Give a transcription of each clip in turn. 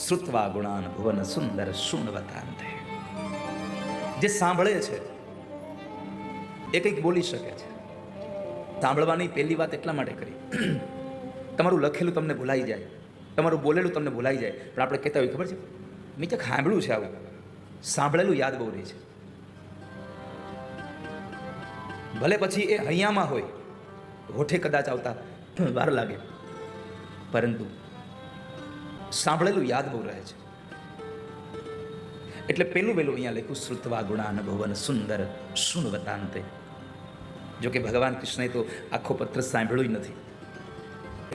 શ્રુત્વા ગુણાન ભુવન સુંદર શૂન્વતાંતે. જે સાંભળે છે એ કંઈક બોલી શકે છે. સાંભળવાની પહેલી વાત એટલા માટે કરી, તમારું લખેલું તમને ભૂલાઈ જાય, તમારું બોલેલું તમને ભૂલાઈ જાય, પણ આપણે કહેતા હોય ખબર છે, મેં ક્યાંક સાંભળ્યું છે આવું. સાંભળેલું યાદ બહુ રહે છે. ભલે પછી એ હૈયામાં હોય, હોઠે કદાચ આવતા વાર લાગે, પરંતુ સાંભળેલું યાદ બહુ રહે છે. એટલે પેલું અહીંયા લખ્યું શ્રુત્વા ગુણાન ભુવન સુંદર શૂન્વતાંતે. જો કે ભગવાન કૃષ્ણએ તો આખો પત્ર સાંભળ્યો નથી,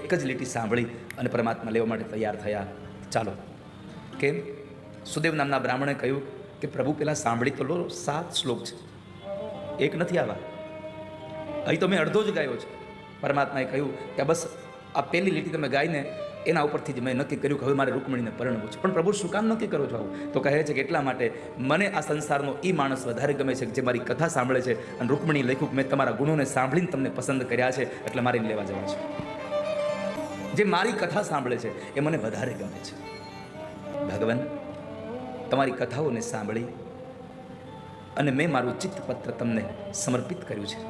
એક જ લીટી સાંભળી અને પરમાત્મા લેવા માટે તૈયાર થયા. ચાલો, કેમ? સુદેવ નામના બ્રાહ્મણે કહ્યું કે પ્રભુ પેલા સાંભળી તો લો, 7 શ્લોક છે, એક નથી આવા. અહીં તો મેં અડધો જ ગાયો છે. પરમાત્માએ કહ્યું કે બસ આ પહેલી લીટી તમે ગાઈને એના ઉપરથી જ મેં નક્કી કર્યું કે હવે મારે રૂકમણીને પરણવું છે. પણ પ્રભુ શું કામ નક્કી કરો છો આવું? તો કહે છે કે એટલા માટે મને આ સંસારનો એ માણસ વધારે ગમે છે જે મારી કથા સાંભળે છે. અને રૂકમણી લખ્યું કે મેં તમારા ગુણોને સાંભળીને તમને પસંદ કર્યા છે, એટલે મારે લેવા જવા છે. જે મારી કથા સાંભળે છે એ મને વધારે ગમે છે. ભગવાન, તમારી કથાઓને સાંભળી અને મેં મારું ચિત્તપત્ર તમને સમર્પિત કર્યું છે.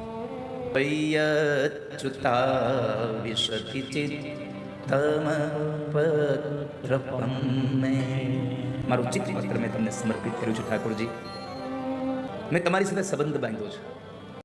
મારું ચિત્તપત્ર મેં તમને સમર્પિત કર્યું છે ઠાકોરજી. મેં તમારી સાથે સંબંધ બાંધ્યો છે.